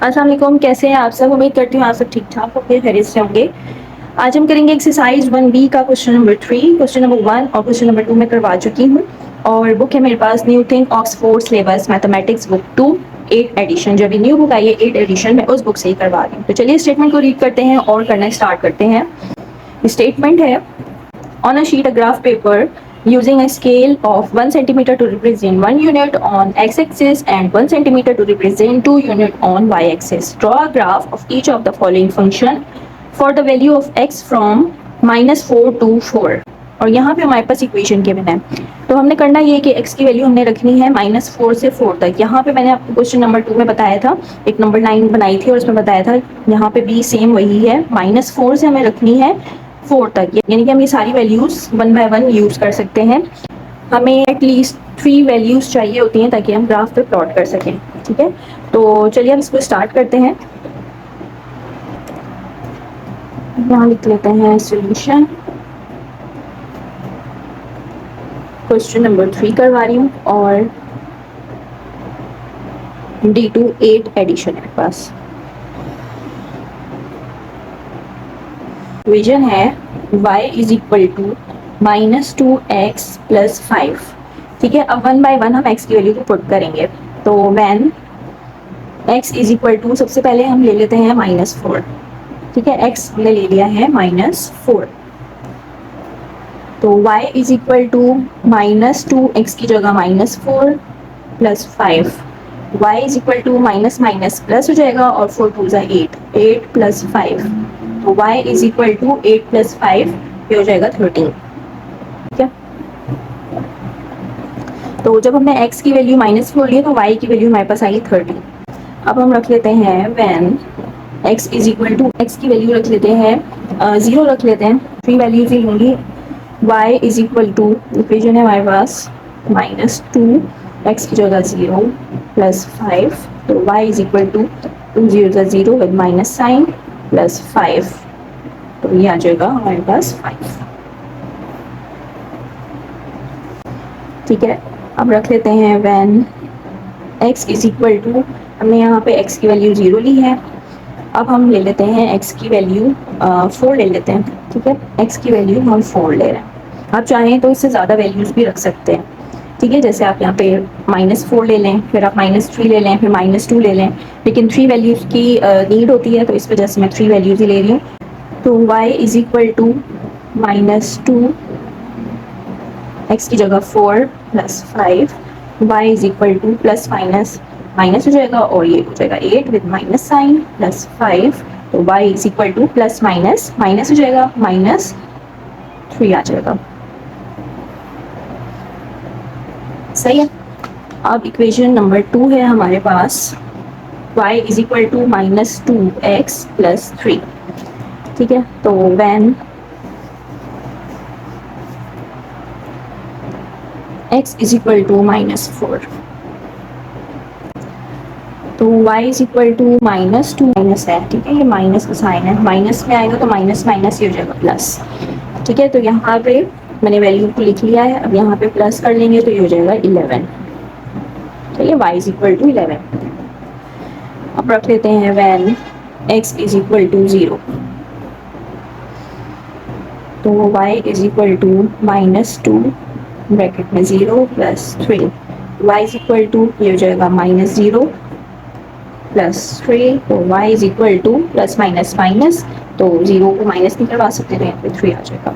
अस्सलाम वालेकुम, कैसे हैं आप सब? उम्मीद करती हूँ आप सब ठीक ठाक होंगे, खैरियत से होंगे। आज हम करेंगे एक्सरसाइज 1B का क्वेश्चन नंबर 3, क्वेश्चन नंबर 1 और क्वेश्चन नंबर 2 मैं करवा चुकी हूँ। और बुक है मेरे पास new think Oxford syllabus mathematics book 2 8 edition. जब ये न्यू बुक आई है 8 एडिशन में उस बुक से ही करवा रही हूँ। तो चलिए स्टेटमेंट को रीड करते हैं और करना स्टार्ट करते हैं। स्टेटमेंट है, on a sheet of graph paper using a scale of 1 centimeter to represent 1 unit on x-axis and 1 centimeter to represent 2 unit on y-axis. Draw a graph of each of the following function for the value of x from -4 to 4. और यहाँ पे हमारे पास equation given है, तो हमने करना ये कि x की वैल्यू हमने रखनी है -4 से 4 तक। यहाँ पे मैंने आपको क्वेश्चन नंबर 2 में बताया था, एक नंबर 9 बनाई थी और उसमें बताया था यहाँ पे भी सेम वही है, -4 से हमें रखनी है 4 तक, यानी कि हम ये सारी वैल्यूज 1 बाय 1 यूज कर सकते हैं। हमें एटलीस्ट 3 वैल्यूज चाहिए होती हैं ताकि हम ग्राफ पे प्लॉट कर सकें। ठीक है, तो चलिए हम इसको स्टार्ट करते हैं। यहाँ लिख लेते हैं सॉल्यूशन। क्वेश्चन नंबर 3 करवा रही हूँ और D2 8 एडिशन है पास। इक्वेशन है y is equal to -2x plus 5। ठीक है, अब 1 बाय 1 हम x की वैल्यू को पुट करेंगे। तो when x is equal to, सबसे पहले हम ले लेते हैं -4। ठीक है, x हमने ले लिया है -4, तो y is equal to -2x की जगह -4 plus 5। y is equal to minus minus plus हो जाएगा और 4 टू ज़ा 8, 8 प्लस 5, तो y is equal to 8 plus 5 ये हो जाएगा 13। ठीक है, तो जब हमने x की वैल्यू -4 ली तो y की वैल्यू हमारे पास आई 13। अब हम रख लेते हैं when x is equal to, x की वैल्यू रख लेते हैं 0 रख लेते हैं, 3 वैल्यूज ही होंगी। y is equal to, equation है हमारे पास -2 x की जगह 0 प्लस 5, तो y इज इक्वल टू 2 0 ज़ा 0 विद माइनस साइन प्लस 5, तो ये आ जाएगा हमारे पास 5। ठीक है, अब रख लेते हैं when x is equal to, हमने यहाँ पे x की वैल्यू 0 ली है। अब हम ले लेते हैं x की वैल्यू 4 ले लेते हैं। ठीक है, x की वैल्यू हम 4 ले रहे हैं। आप चाहें तो इससे ज़्यादा वैल्यूज़ भी रख सकते हैं। ठीक है, जैसे आप यहाँ पे -4 ले लें, फिर आप -3 ले लें, फिर -2 ले लें, लेकिन 3 वैल्यूज़ की नीड होती है, तो इस वजह से मैं 3 वैल्यूज़ ही ले रही हूँ। तो y is equal to -2 x की जगह 4 plus 5, y is equal to plus minus minus हो जाएगा और ये हो जाएगा 8 विद माइनस साइन प्लस 5, तो y is equal to plus minus minus हो जाएगा -3 आ जाएगा। सही है, अब इक्वेशन नंबर 2 है हमारे पास y is equal to -2x plus 3। ठीक है, तो when x is equal to -4, तो y is equal to -2 minus है। ठीक है, ये माइनस का साइन है, माइनस में आएगा तो माइनस माइनस ही हो जाएगा प्लस। ठीक है, तो यहाँ पे मैंने वैल्यू को लिख लिया है, अब यहाँ पे प्लस कर लेंगे तो ये हो जाएगा 11। ठीक है, y इज इक्वल टू 11। अब रख लेते हैं when x is equal to 0, तो y is equal to -2 bracket में 0 plus 3, y is equal to ये हो जाएगा -0 प्लस 3, तो y is equal to plus minus minus, तो 0 को माइनस नहीं करवा सकते, तो यहाँ पे 3 आ जाएगा।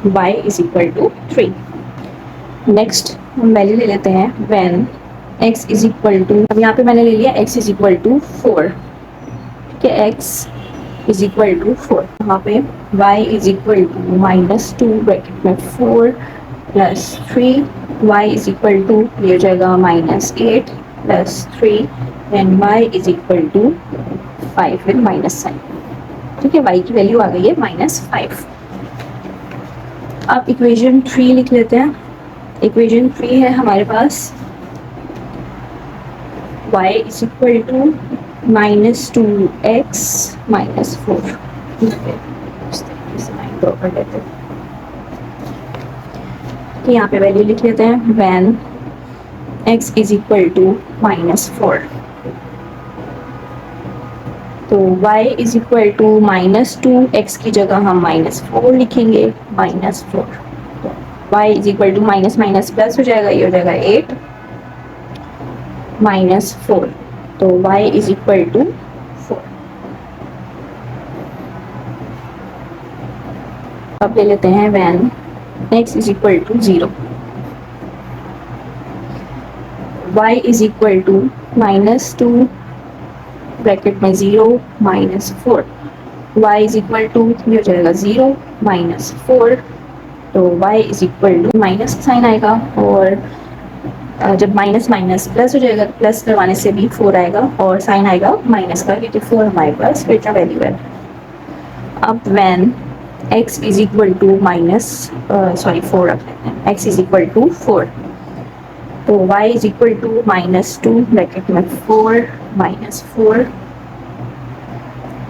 y is equal to 3। Next हम वैल्यू ले लेते हैं when x is equal to, अब यहाँ पे मैंने ले लिया x इज इक्वल टू 4। ठीक है, x इज इक्वल टू 4, यहाँ पे y is equal to -2 bracket में 4 plus 3, y is equal to ये हो जाएगा -8 plus 3 and y is equal to 5 with minus sign. ठीक है, y की वैल्यू आ गई है -5। अब इक्वेशन 3 लिख लेते हैं। इक्वेशन 3 है हमारे पास y is equal to -2x -4। Draw कर लेते हैं, यहाँ पे वैल्यू लिख लेते हैं when x is equal to -4। तो y is equal to -2, x की जगह हम -4 लिखेंगे, -4। तो y is equal to minus minus plus हो जाएगा, ये हो जाएगा 8 -4। तो y इज इक्वल टू 4। अब ले लेते हैं when x is equal to 0, y is equal to -2 bracket में 0 -4, y इज इक्वल टू ये हो जाएगा 0 -4। तो y is equal to minus sign आएगा, और जब माइनस माइनस प्लस हो जाएगा, प्लस करवाने से भी 4 आएगा और साइन आएगा माइनस का, क्योंकि 4 हमारे पास बेटा वैल्यू है। अब when x is equal to 4 रख लेते हैं, x इज इक्वल टू 4, तो y is equal to -2 bracket में 4 -4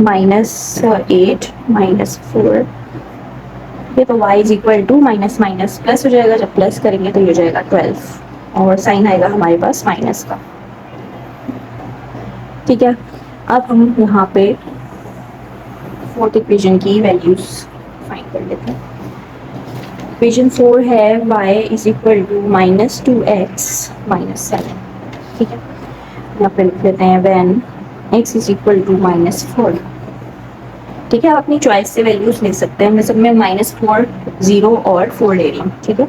-8 -4, ये तो y is equal to minus minus plus हो जाएगा, जब प्लस करेंगे तो ये हो जाएगा 12 और साइन आएगा हमारे पास माइनस का। ठीक है, अब हम यहाँ पे फोर्थ इक्वेशन की वैल्यूज फाइंड कर लेते हैं। इक्वेशन 4 है y is equal to -2x -7। ठीक है, यहाँ पे लिख लेते हैं when x is equal to -4। ठीक है, आप अपनी चॉइस से वैल्यूज ले सकते हैं, मैं सब में -4, 0 और 4 ले रही हूँ। ठीक है,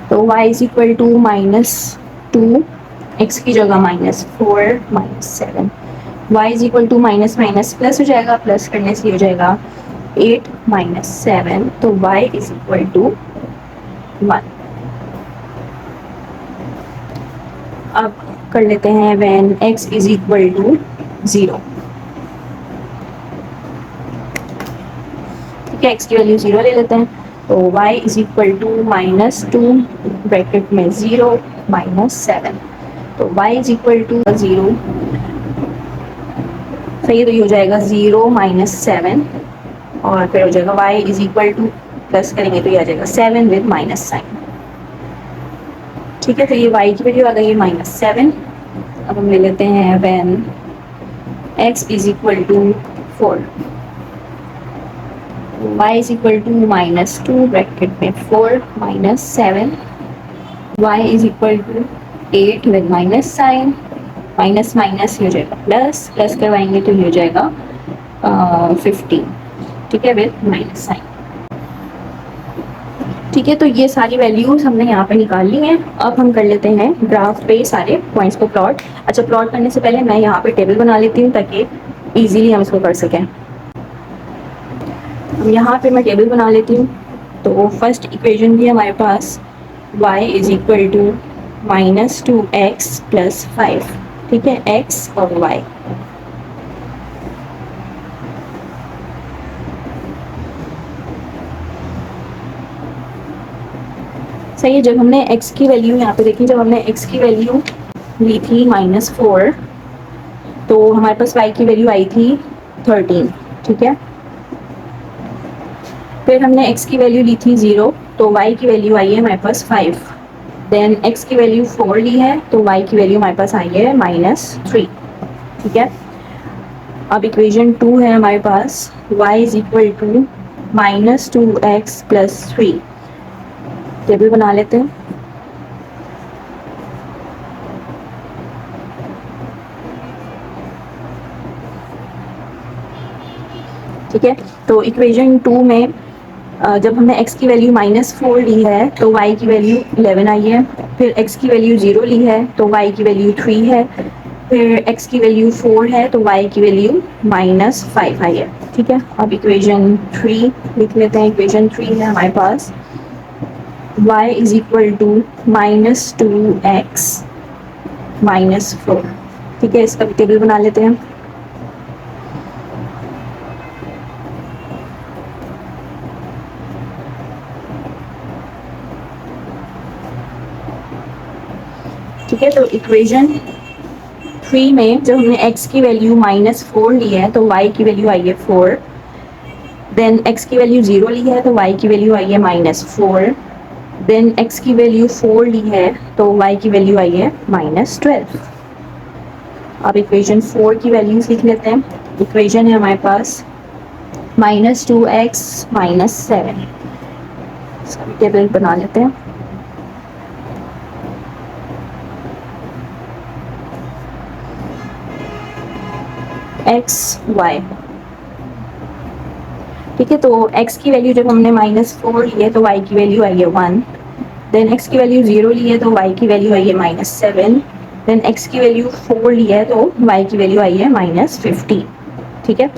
तो y is equal to -2, x की जगह -4 -7, y is equal to minus minus plus हो जाएगा, प्लस करने से हो जाएगा 8 -7, तो y इज इक्वल टू 1। अब कर लेते हैं when x is equal to 0। ठीक है, x की वैल्यू 0 ले लेते हैं, तो y is equal to -2 bracket में 0 -7, तो y इज इक्वल टू 0, सही, तो ये हो जाएगा 0 -7, और फिर हो जाएगा y is equal to, plus करेंगे तो ये आ जाएगा 7 विद माइनस साइन। ठीक है, तो ये y की वैल्यू आ गई है -7। अब हम ले लेते हैं when x is equal to 4, y is equal to -2 bracket में 4 -7, y is equal to 8 with minus sign, minus minus हो जाएगा प्लस, प्लस करवाएंगे तो ये हो जाएगा 15। ठीक है, विद माइनस साइन। ठीक है, तो ये सारी वैल्यूज हमने यहाँ पे निकाल ली हैं। अब हम कर लेते हैं ग्राफ पे सारे पॉइंट्स को प्लॉट। अच्छा, प्लॉट करने से पहले मैं यहाँ पे टेबल बना लेती हूँ ताकि इजीली हम इसको कर सकें। यहाँ पे मैं टेबल बना लेती हूँ। तो फर्स्ट इक्वेशन भी हमारे पास y is equal to -2x + 5। ठीक है, x और y। सही है, जब हमने x की वैल्यू यहाँ पे देखी, जब हमने x की वैल्यू ली थी -4, तो हमारे पास y की वैल्यू आई थी 13। ठीक है, फिर हमने x की वैल्यू ली थी 0, तो y की वैल्यू आई है हमारे पास 5। देन x की वैल्यू 4 ली है, तो y की वैल्यू हमारे पास आई है -3। ठीक है, अब इक्वेशन 2 है हमारे पास y is equal to -2x + 3। Table बना लेते हैं। ठीक है, तो इक्वेशन 2 में जब हमने x की वैल्यू -4 ली है तो y की वैल्यू 11 आई है, फिर x की वैल्यू 0 ली है तो y की वैल्यू 3 है, फिर x की वैल्यू 4 है तो y की वैल्यू -5 आई है। ठीक है, अब इक्वेशन 3 लिख लेते हैं। इक्वेशन 3 है हमारे पास y is equal to -2x -4। ठीक है, इसका भी टेबल बना लेते हैं। ठीक है, तो इक्वेशन 3 में जब हमने x की वैल्यू -4 ली है तो y की वैल्यू आई है 4, देन x की वैल्यू 0 ली है तो y की वैल्यू आई है -4, देन x की वैल्यू 4 ली है तो y की वैल्यू आई है -12। अब इक्वेशन 4 की वैल्यूज लिख लेते हैं। इक्वेशन है हमारे पास -2x -7। सभी टेबल बना लेते हैं। XY, ठीक है। तो x की वैल्यू जब हमने -4 ली है तो y की वैल्यू आई है 1। देन x की वैल्यू 0 ली है तो y की वैल्यू आई है -7। देन x की वैल्यू 4 ली है तो y की वैल्यू आई है -15, ठीक है।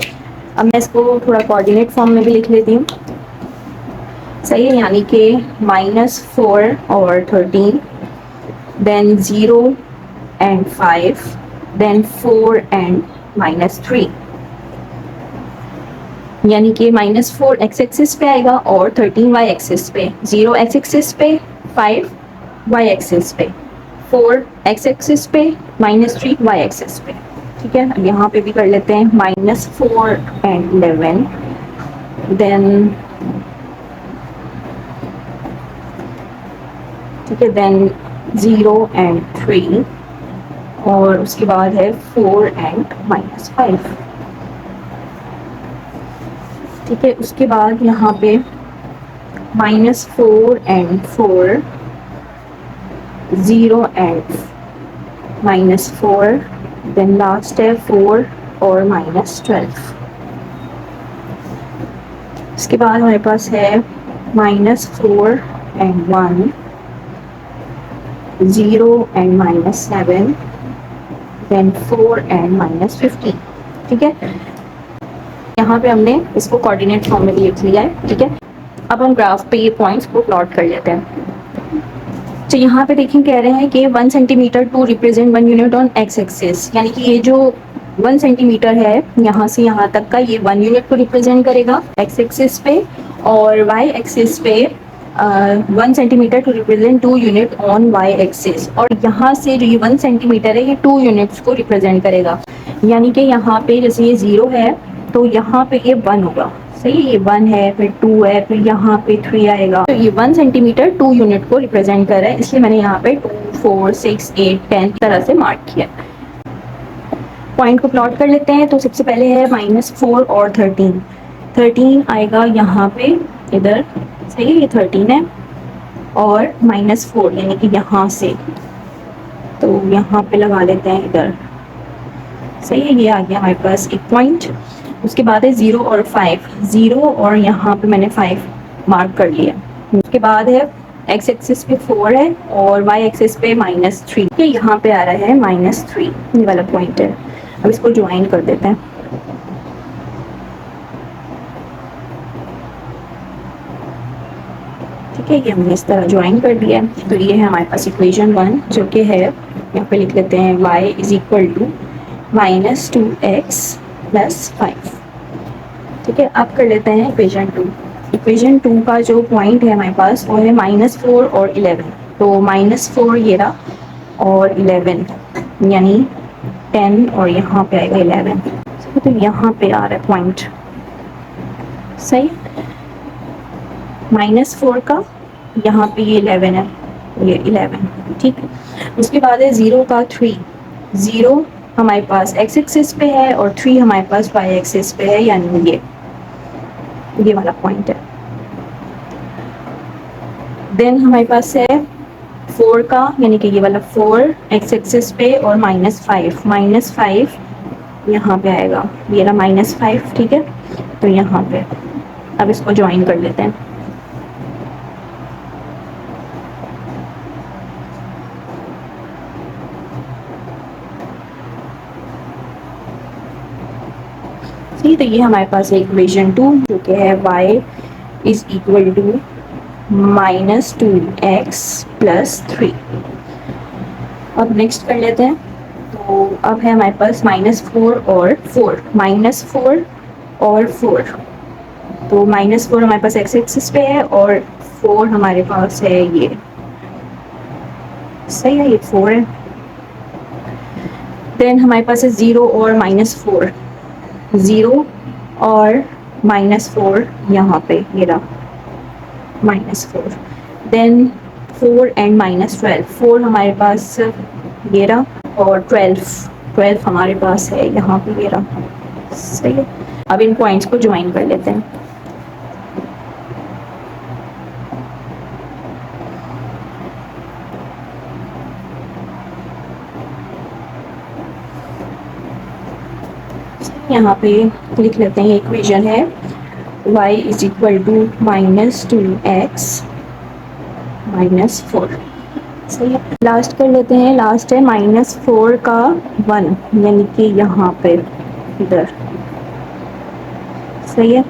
अब मैं इसको थोड़ा कोऑर्डिनेट फॉर्म में भी लिख लेती हूँ, सही है। यानी कि -4 और 13, देन 0 एंड 5, देन 4 एंड -3, यानी कि -4 x एक्सिस पे आएगा और 13 y एक्सिस पे, 0 x एक्सिस पे, 5 y एक्सिस पे, 4 x एक्सिस पे, -3 y एक्सिस पे, ठीक है। अब यहाँ पे भी कर लेते हैं -4 एंड 11, देन ठीक है, देन 0 एंड 3 और उसके बाद है 4 एंड -5, ठीक है। उसके बाद यहाँ पे -4 एंड 4, 0 एंड -4, देन लास्ट है 4 और -12। इसके बाद हमारे पास है -4 एंड 1, 0 एंड -7, देन 4 एंड -15, ठीक है। यहाँ पे हमने इसको कोऑर्डिनेट फॉर्म में लिख लिया है, ठीक है। अब हम ग्राफ पे ये पॉइंट्स को प्लॉट कर लेते हैं। तो यहाँ पे देखिए कह रहे हैं कि 1 centimetre to represent 1 unit on x axis, यानी कि ये जो 1 सेंटीमीटर है यहाँ से यहाँ तक का, ये 1 यूनिट को रिप्रेजेंट करेगा x एक्सिस पे, और y एक्सिस पे 1 centimetre to represent 2 unit on y axis, और यहाँ से जो ये 1 सेंटीमीटर है ये 2 यूनिट्स को रिप्रेजेंट करेगा। यानी कि यहाँ पे जैसे ये 0 है तो यहाँ पे ये 1 होगा, सही है। ये 1 है, फिर 2 है, फिर यहाँ पे 3 आएगा। तो ये 1 सेंटीमीटर 2 यूनिट को रिप्रेजेंट कर रहा है, इसलिए मैंने यहाँ पे 2, 4, 6, 8, 10 तरह से मार्क किया। पॉइंट को प्लॉट कर लेते हैं। तो सबसे पहले है -4 और 13। 13 आएगा यहाँ पे, इधर, सही है, ये 13 है, और -4 यानी कि यहाँ से, तो यहाँ पे लगा लेते हैं इधर, सही है। ये आ गया हमारे पास एक पॉइंट। उसके बाद है 0 और 5, 0 और यहाँ पे मैंने 5 मार्क कर लिया। उसके बाद है x एक्सिस पे 4 है और y एक्सिस पे -3, ये यहाँ पे आ रहा है -3, ये वाला पॉइंट है। अब इसको ज्वाइन कर देते हैं। ठीक है, ये हमने इस तरह ज्वाइन कर दिया है। तो ये है हमारे पास इक्वेशन 1, जो कि है, यहाँ पे लिख लेते हैं y is equal to -2x + 5, ठीक है। अब कर लेते हैं इक्वेशन 2। इक्वेशन 2 का जो पॉइंट है हमारे पास वो है -4 और 11। तो -4 ये रहा और 11, यानी 10, और यहाँ पे आएगा 11, तो यहाँ पे आ रहा है पॉइंट, सही। -4 का यहाँ पे ये 11 है, ये 11, ठीक है। उसके बाद है 0 का 3, 0 हमारे पास x एक्सिस पे है और 3 हमारे पास y एक्सिस पे है, यानी ये वाला पॉइंट है। देन हमारे पास है 4 का, यानी कि ये वाला 4 x एक्सिस पे और -5 यहाँ पे आएगा, ये रहा -5, ठीक है। तो यहाँ पे अब इसको ज्वाइन कर लेते हैं। ठीक, तो ये हमारे पास है इक्वेशन 2, जो कि है y is equal to -2x + 3। अब नेक्स्ट कर लेते हैं। तो अब है हमारे पास -4 और 4, -4 और 4। तो -4 हमारे पास x एक्सिस पे है और 4 हमारे पास है ये, सही है, ये 4 है। देन हमारे पास है 0 और -4, 0 और -4 यहाँ पे, ये रहा -4। देन 4 एंड -12, 4 हमारे पास ये रहा और 12 12 हमारे पास है यहाँ पे, ये रहा। सही है, अब इन पॉइंट्स को ज्वाइन कर लेते हैं। यहाँ पे लिख लेते हैं, इक्वेशन है y is equal to -2x -4। सही है, लास्ट कर लेते हैं। लास्ट है -4 का 1, यानी कि यहाँ पे इधर। सही है,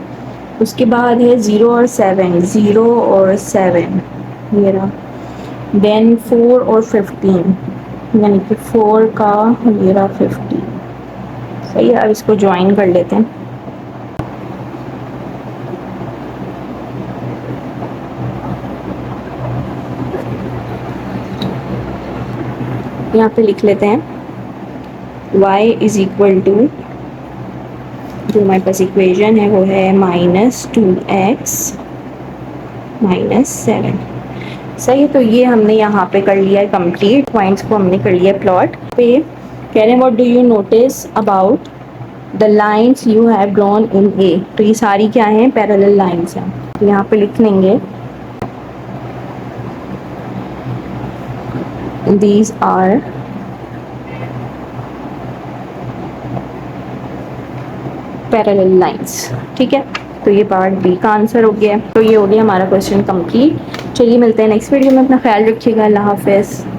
उसके बाद है 0 और 7, 0 और 7 ये रहा। देन 4 और 15, यानी कि 4 का ये रहा 15। सही है, अब इसको ज्वाइन कर लेते हैं। यहाँ पे लिख लेते हैं y इज इक्वल टू, जो हमारे पास इक्वेशन है वो है -2x -7। सही है, तो ये हमने यहाँ पे कर लिया है कंप्लीट, पॉइंट्स को हमने कर लिया प्लॉट पे। कह रहे हैं what do you notice about the lines you have drawn in A. तो ये सारी क्या हैं, पैरेलल लाइन्स हैं। तो यहाँ पे लिख लेंगे दीज आर पैरेलल लाइन्स। ठीक है, तो ये पार्ट बी का आंसर हो गया। तो ये हो गया हमारा क्वेश्चन कंप्लीट। चलिए मिलते हैं नेक्स्ट वीडियो में, अपना ख्याल रखिएगा। अल्लाह हाफिज़।